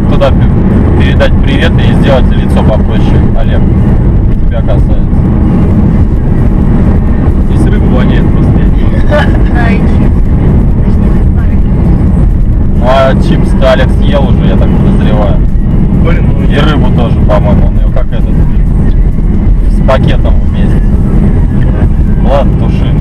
вот туда передать привет и сделать лицо попроще. Олег, тебя касается. Здесь рыба воняет просто. Да, и чипсы. Ну а чипсы-то Олег съел уже, я так подозреваю. Блин, ну И рыбу тоже, по-моему, он ее как этот, с пакетом вместе. Ладно, туши.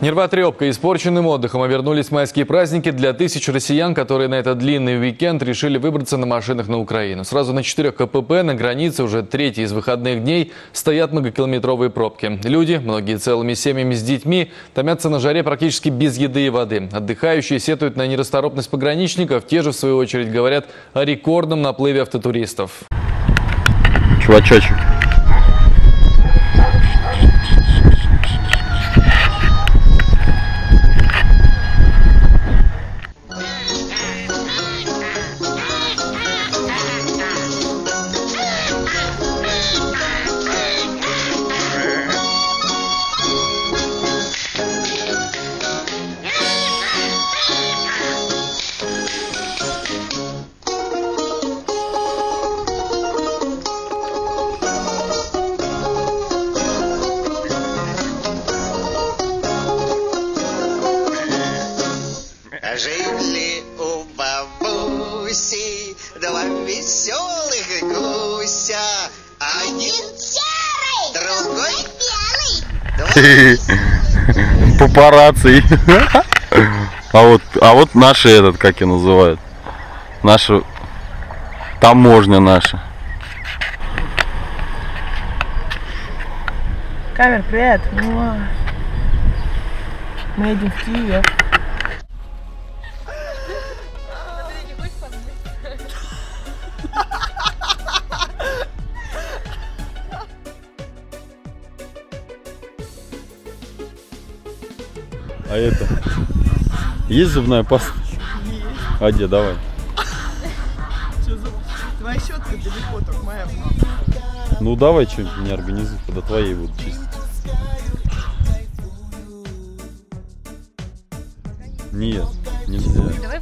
Нервотрепкой и испорченным отдыхом обернулись майские праздники для тысяч россиян, которые на этот длинный уикенд решили выбраться на машинах на Украину. Сразу на 4 КПП на границе уже третий из выходных дней стоят многокилометровые пробки. Люди, многие целыми семьями с детьми, томятся на жаре практически без еды и воды. Отдыхающие сетуют на нерасторопность пограничников, те же в свою очередь говорят о рекордном наплыве автотуристов. Чувачочек. Жили у бабуси два веселых гуся. Один серый, другой белый. Папарацци. А вот наши этот, как и называют. Наша таможня наша. Камер, привет. Мы едем в Киев. А это? Есть зубная паста? А где? Давай. Твоя щетка далеко, только моя. Ну давай что-нибудь мне организуй, когда твоей буду чистить. Нет, нельзя. Давай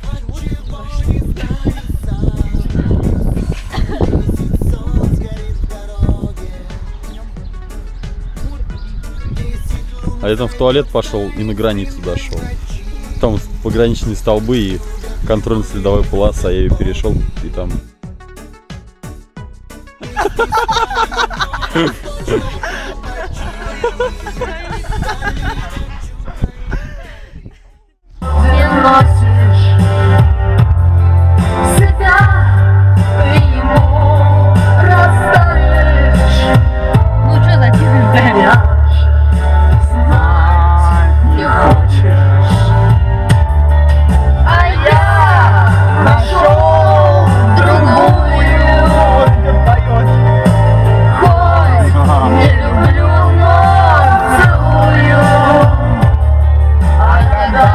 А я там в туалет пошел и на границу дошел. Там пограничные столбы и контрольно-следовая полоса. Я ее перешел и там... Не носишь себя, ты ему расставишь. Ну что за тихо? Знать не хочешь. А я нашел другую. Хоть не люблю, но целую. А когда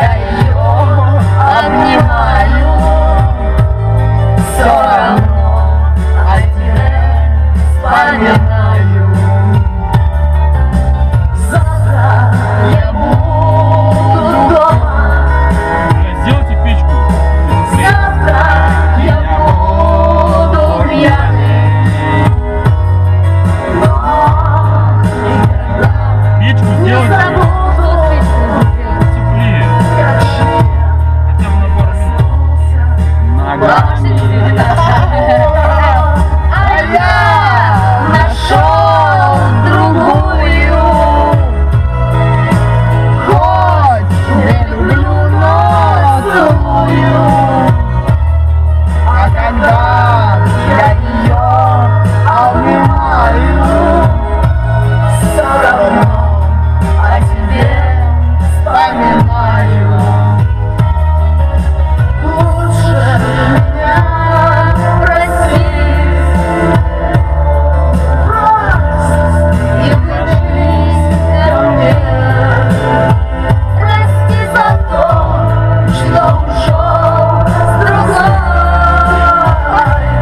я ее обнимаю, все равно о тебе вспоминаю. Завтра я буду дома. Сделайте печку. Завтра я буду пьяный, но никогда Печку не сделайте забуду теплее. Хотя бы на пару минут. А я нашел другую. Хоть не люблю, но целую. А когда я ее обнимаю, все равно о тебе вспоминаю. Лучше меня прости, брось и вышли ко мне. Прости за то, что ушел с другой.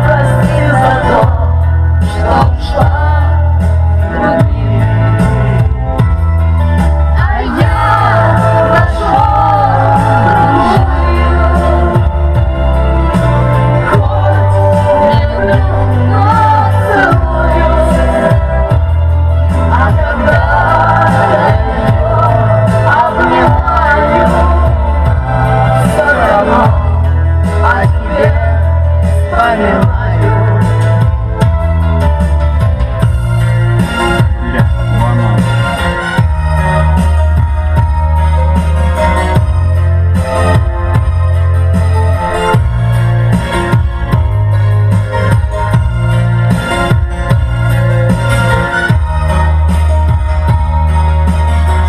Прости за то, что ушла с другим. А я нашел другую. Хоть не люблю, но целую. А когда я ее обнимаю, все равно о тебе вспоминаю. Бля, банан.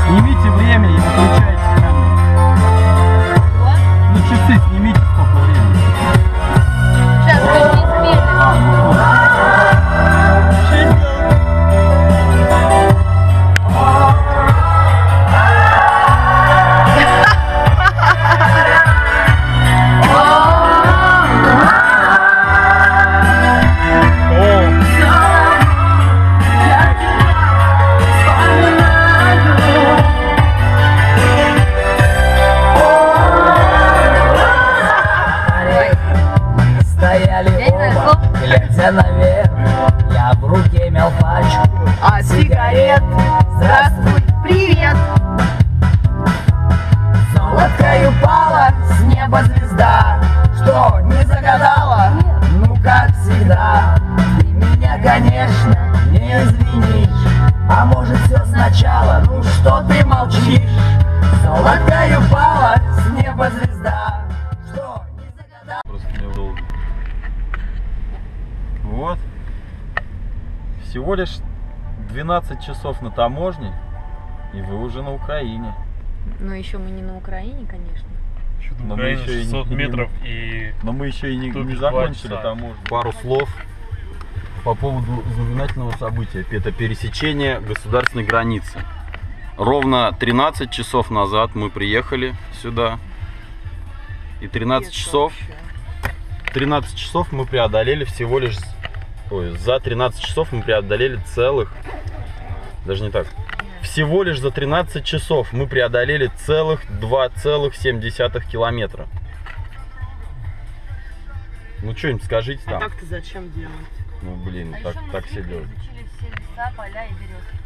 Снимите время и выключайте камеру. Ну часы снимите, сколько времени. Сейчас мы не спели. Стояли оба, глядя наверх. Я в руке мял пачку А сигарет? Здравствуй, привет. золоткой упала с неба звезда. Что, не загадала? Ну, как всегда. Ты меня, конечно, не извинишь. А может, все сначала? Ну, что ты молчишь? Золоткой упала с неба звезда. Что, не загадала? Просто мне долго. Вот. Всего лишь 12 часов на таможне, и вы уже на Украине. Но еще мы не на Украине, конечно. Но мы еще 600 метров и... Но мы еще и не Тут закончили 2 часа. таможню. Пару слов по поводу знаменательного события. Это пересечение государственной границы. Ровно 13 часов назад мы приехали сюда. И 13 часов мы преодолели всего лишь... Ой, за 13 часов мы преодолели целых... Даже не так. Всего лишь за 13 часов мы преодолели целых 2,7 километра. Ну что-нибудь скажите там. Так-то зачем делать? Ну блин, так все делают. Изучили все леса, поля и березки.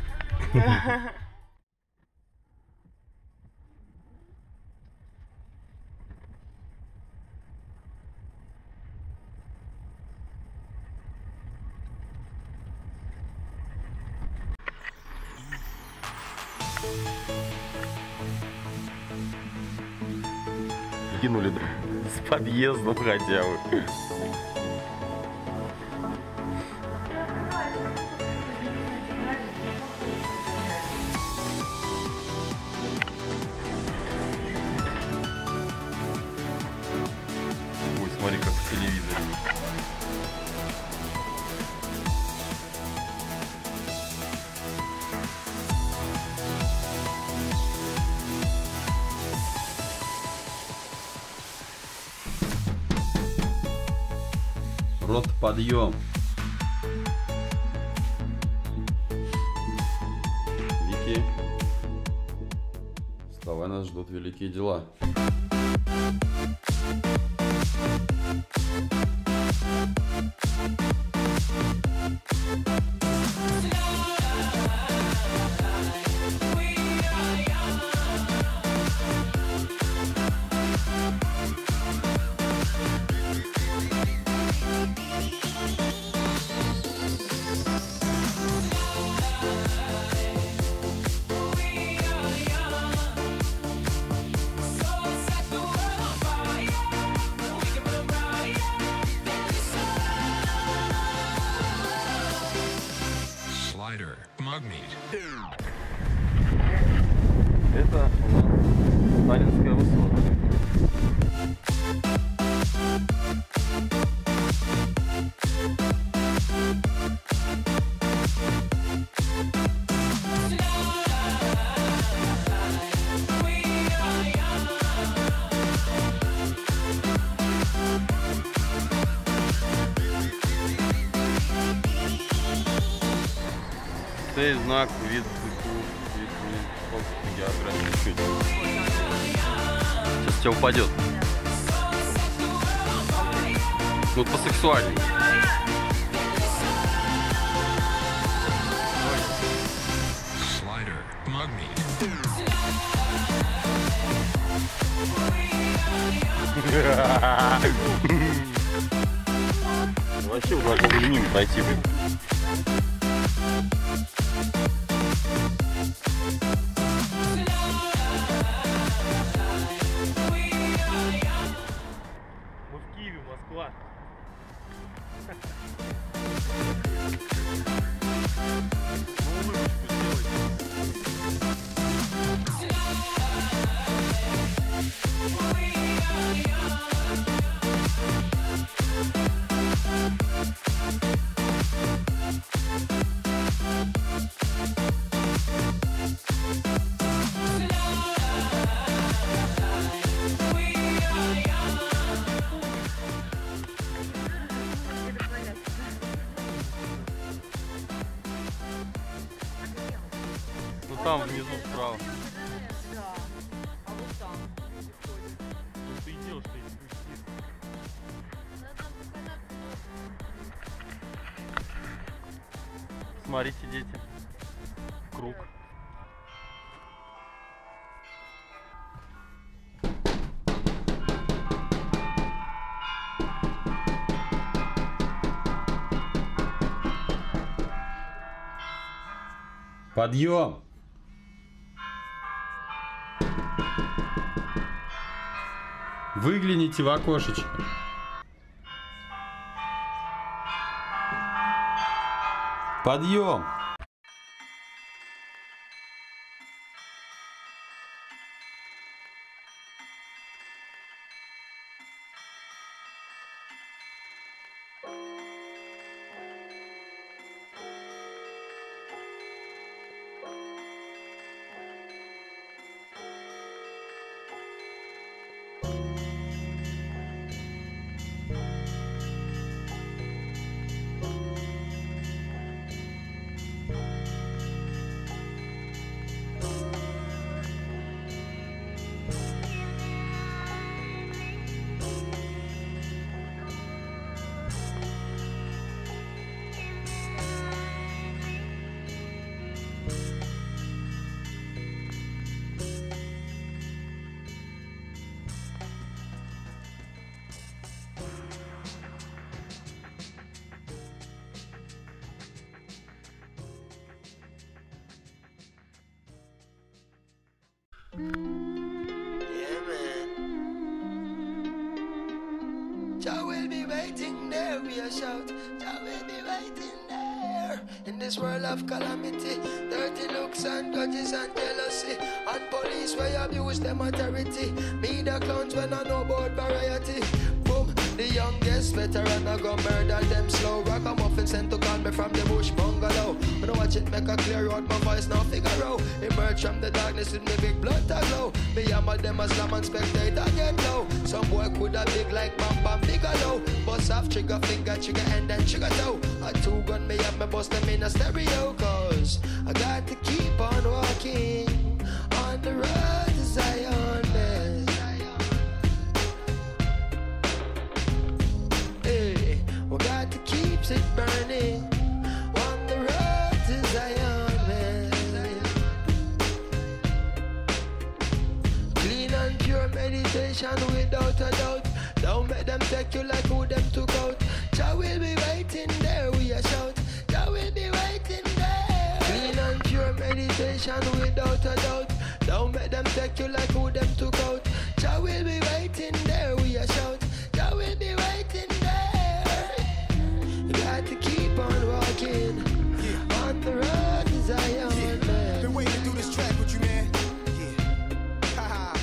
Кинули с подъездом хотя бы. Ой, смотри, как в телевизоре. Рот, подъем. Вики, вставай, нас ждут великие дела. Это у нас сталинская высота. Цей знак вид географии. Сейчас тебе упадет. Ну, посексуальней. Вообще уже должны были мимо пройти. Мы в Киеве, Москва. Ну там внизу справа. Да. А вот там. Ну ты и делаешь, что если спуститься. Смотрите, дети. Круг. Подъем! Выгляните в окошечко. Подъем! Yeah, man. Jah will be waiting there, we a shout. Jah will be waiting there. In this world of calamity, dirty looks and grudges and jealousy, and police where abuse them authority. Me the clowns when I know about variety. Boom, the youngest veteran I go murder them slow. Ragamuffin sent to call me from the bush bungalow. When I watch it make a clear out, my voice now figure out. Emerge from the darkness with me big blood to glow. Me hammer them as slam and spectator get low. Some boy coulda big like Bam Bam Bigelow. Bust off trigger finger, trigger end and trigger toe. A two gun me have me bust them in a stereo. Cause I got to keep on walking on the road to Zion, man. Hey, we got to keep it burning on the road to Zion, man. Clean and pure meditation without a doubt. Don't make them take you like who them took out. Jah will be waiting there, we a shout. Jah will be waiting there. Clean and pure meditation without a doubt. Don't make them take you like who them took out. Jah will be waiting there, we a shout. Jah will be waiting there. You got to keep on walking on the road to Zion, man. Been waiting to do this track with you, man. Yeah. Haha.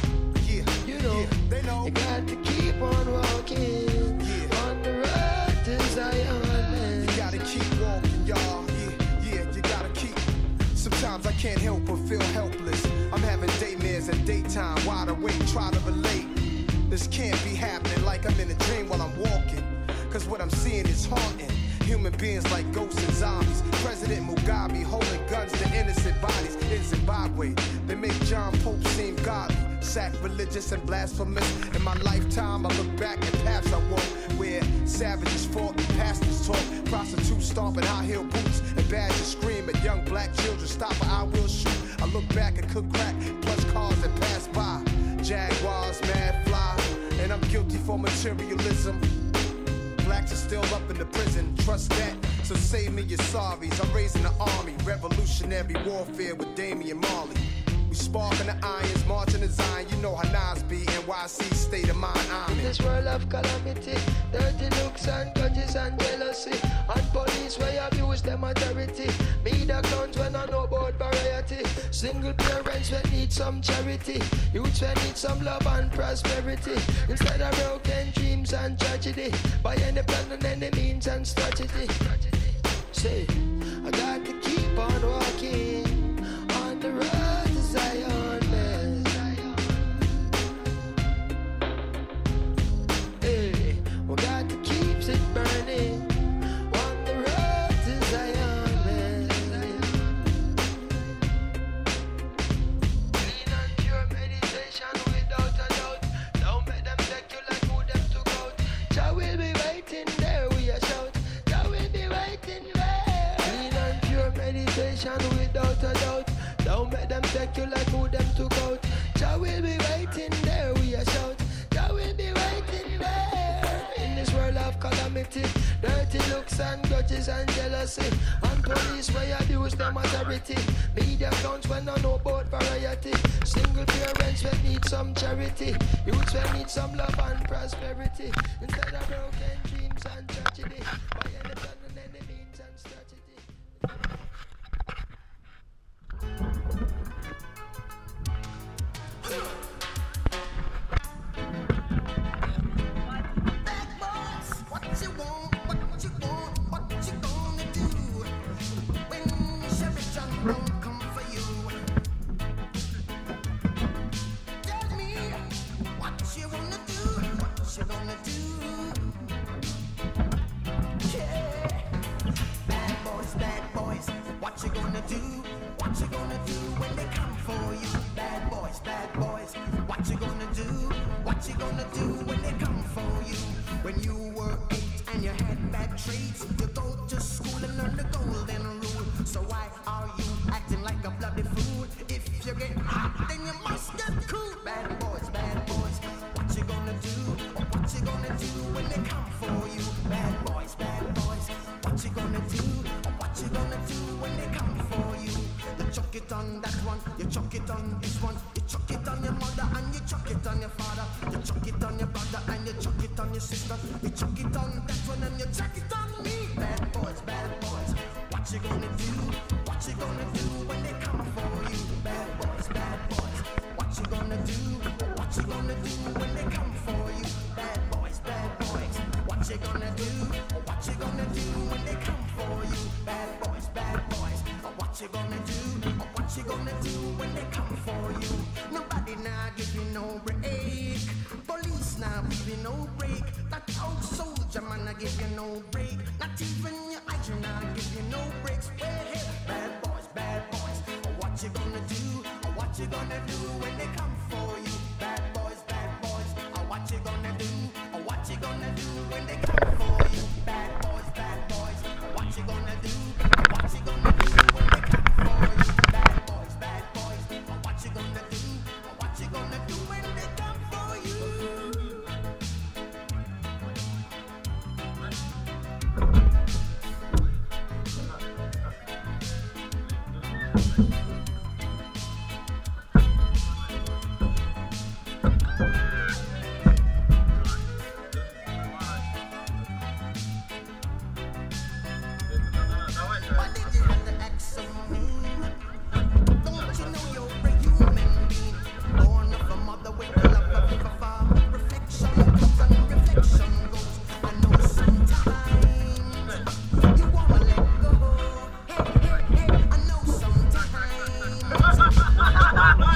Yeah. You know, they know. You got to keep on walking on the road to Zion, man. You gotta keep walking, y'all. Yeah, you gotta keep. Sometimes I can't help but feel helpless. I'm having daymares and daytime, wide awake, try to relate. This can't be happening like I'm in a dream while I'm walking. Cause what I'm seeing is haunting. Human beings like ghosts and zombies. President Mugabe holding guns to innocent bodies in Zimbabwe. They make John Pope seem godly, sacrilegious and blasphemous. In my lifetime, I look back at paths I walk where savages fought and pastors talk. Prostitutes stomping high-heel boots and badgers scream at young black children. Stop or I will shoot. I look back and cook crack, plush cars that pass by. Jaguars, mad fly, and I'm guilty for materialism. Blacks are still up in the prison, trust that. So save me your sorries. I'm raising the army, revolutionary warfare with Damian Marley. We sparking the irons, marching the Zion. You know how Nas be, NYC state of mind. I'm in this world of calamity, dirty looks and grudges and jealousy, and police where abuse them authority. Me the clowns when I know about variety. Single parents when need some charity. Youths when need some love and prosperity. Instead of broken dreams and tragedy, by any plan and any means and strategy. Say, I got to keep on walking on the road to Zion, man. Hey, we got to keep it burning on the road to Zion, man. Clean and pure meditation without a doubt. Don't make them take you like who them took out. Jah will be waiting there, we a shout. Jah will be waiting there. Clean and pure meditation without a doubt. Don't make them take you like who them took out. Jah will be waiting there, we a shout. Jah will be waiting there. In this world of calamity, dirty looks and grudges and jealousy, and police where abuse them authority. Media clowns when I know about variety. Single parents when need some charity. Youths when need some love and prosperity. Instead of broken dreams and tragedy, by any plan and any means and strategy. Chuck it on that one, you chuck it on this one, you chuck it your sister. You chuck it on that one and you chuck it on me. Bad boys, what you gonna do? What you gonna do when they come for you? Bad boys, what you gonna do? What you gonna do when they come for you? Bad boys, what you gonna do? What you gonna do when they come for you? Bad boys, what you gonna do? What you gonna do when they come for you? Nobody now give you no break. Police now give you no break. That old soldier man I give you no break. Not even your eyes now give you no breaks. Hey, bad boys, what you gonna do? What you gonna do when they come for you? Bad boys, what you gonna do? What you gonna do when they come for you? Bad boys, what you gonna do? What you gonna do when they come for you? Bad boys, what you gonna do? What you gonna do when they come for you? Why did you have to act so mean? Don't you know you're a human being? Born of a mother with the love of a father. Reflection comes and reflection goes. I know sometimes you wanna let go. Hey, I know sometimes you wanna let go.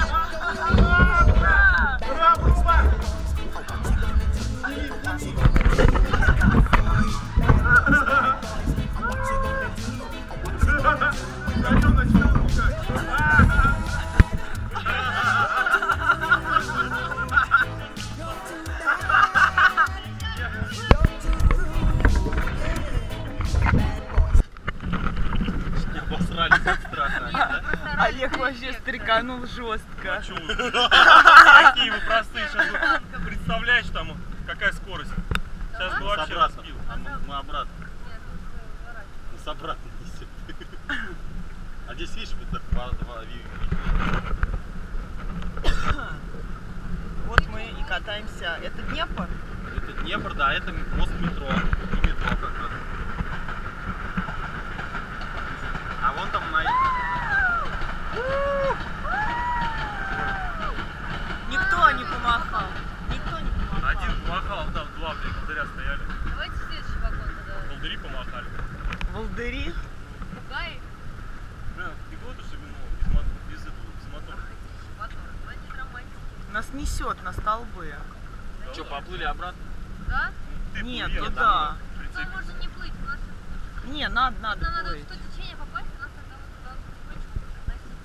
Олег вообще стреканул жестко. Какие вы простые, сейчас вы представляешь, там какая скорость. Сейчас бы вообще разбил. А мы обратно. С обратно несет. А здесь видишь, вот Вот мы и катаемся. Это Днепр? это Днепр, да, это мост метро. И метро как раз. А вон там Никто не помахал. Никто не помахал. Один помахал, там два волдыря стояли. Давайте следующий вагон тогда. Волдыри помахали. Волдыри? Пугай. Да, пехоту шагнул, без мотора. Давайте романтики. Нас несет на столбы. Что, поплыли обратно? Да? Нет, плыви, туда. Там можно не плыть. У нас Не, надо нам надо плыть. в то течение попасть, у нас тогда вот туда потихонечку относить.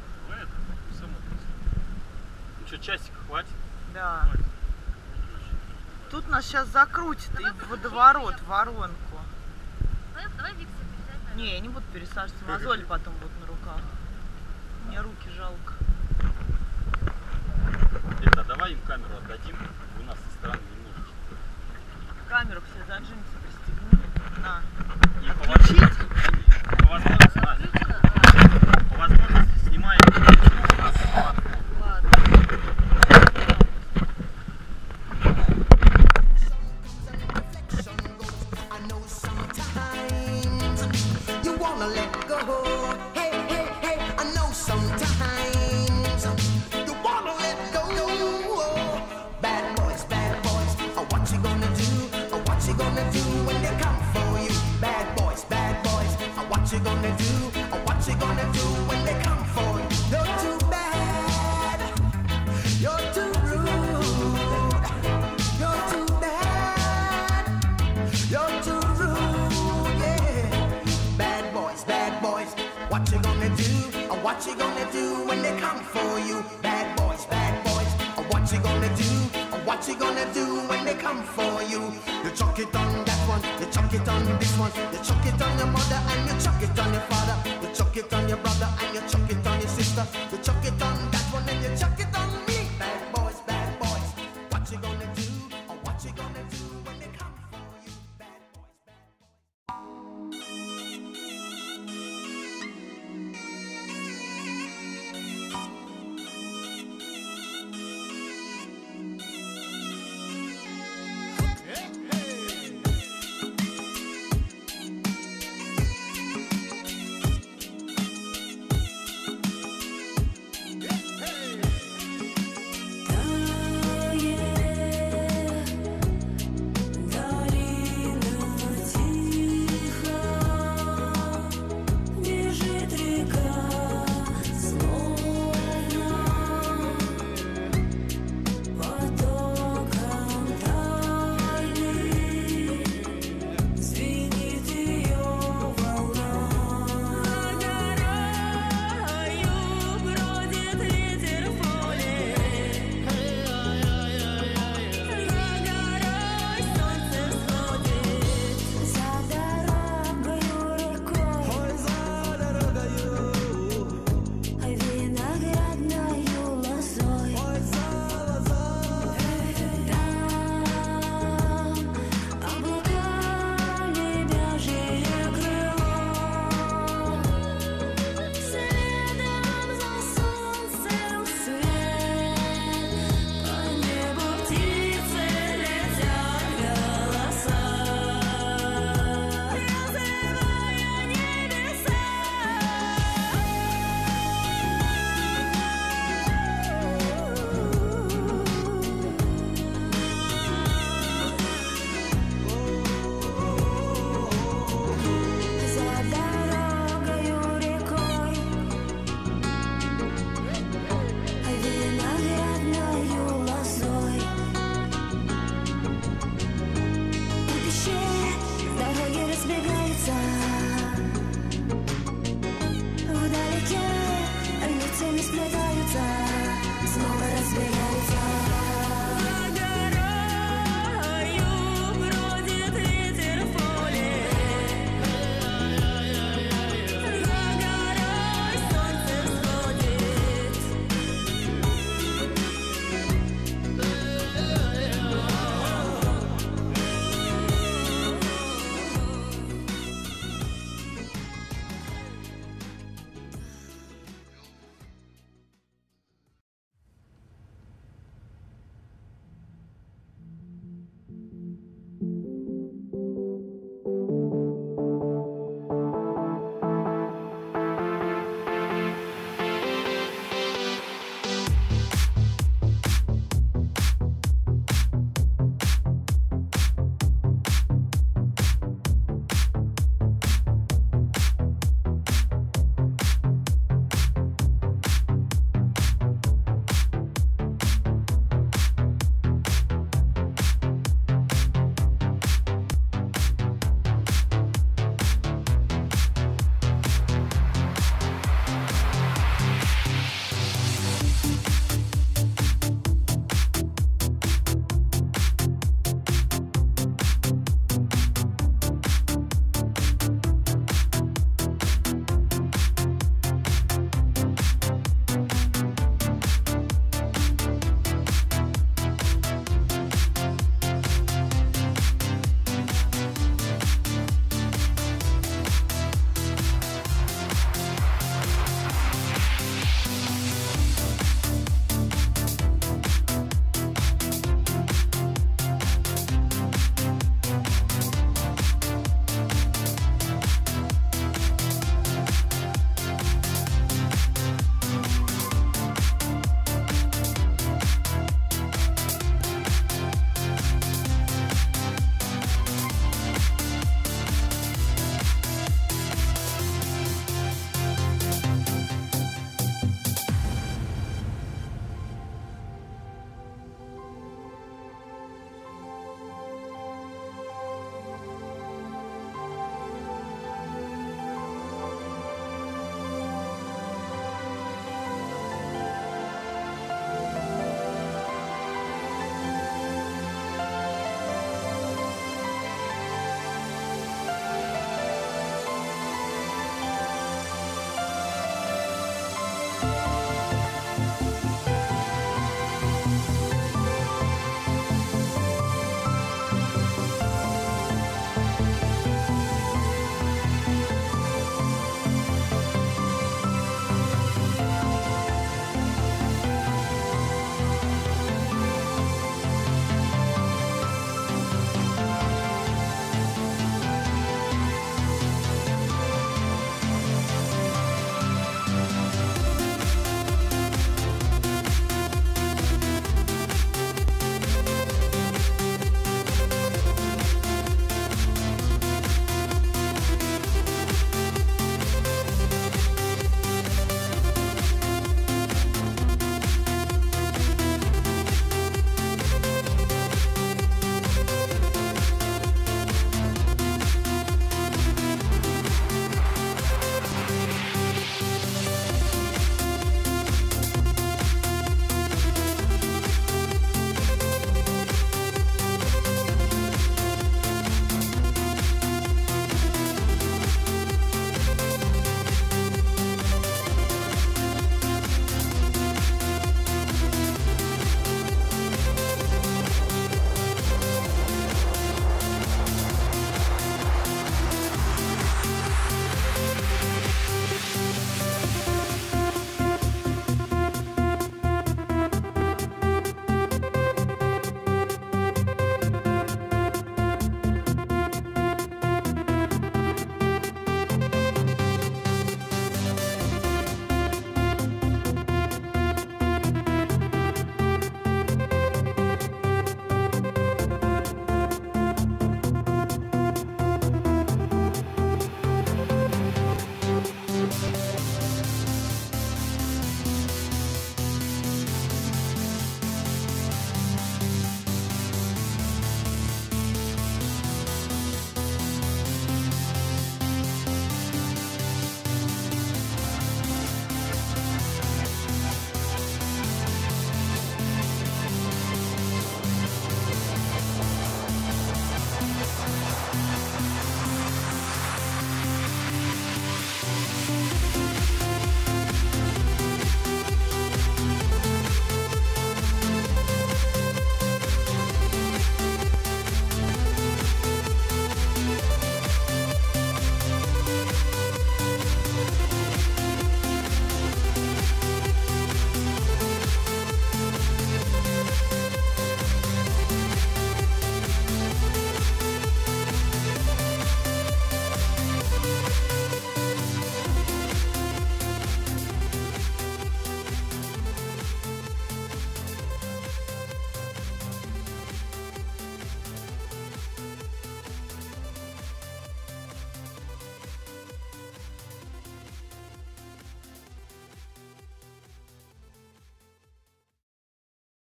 Ну что, часика хватит? Да. Тут нас сейчас закрутит и в водоворот, в воронку. Давай Виктор пересядь, наверное. Не, я не буду пересаживаться, мозоли потом будут на руках. Мне руки жалко. Это, давай им камеру отдадим, у нас со стороны немножечко. Камеру все за джинсы пристегни. На. И по возможности, по возможности снимаем. Ладно. You wanna let go. Hey, I know sometimes you wanna let go. Bad boys, what you gonna do? What you gonna do when they come for you? Bad boys, what you gonna do? What you gonna do when they come for you? You're too bad, you're too rude, you're too bad, you're too rude, yeah. Bad boys, what you gonna do? What you gonna do when they come for you? Bad boys, what you gonna do? What you gonna do when they come for you? You chuck it on that one, you chuck it on this one, you chuck it on your mother and you chuck it on your father, you chuck it on your brother and you chuck it on your sister, you chuck it on that one and you chuck it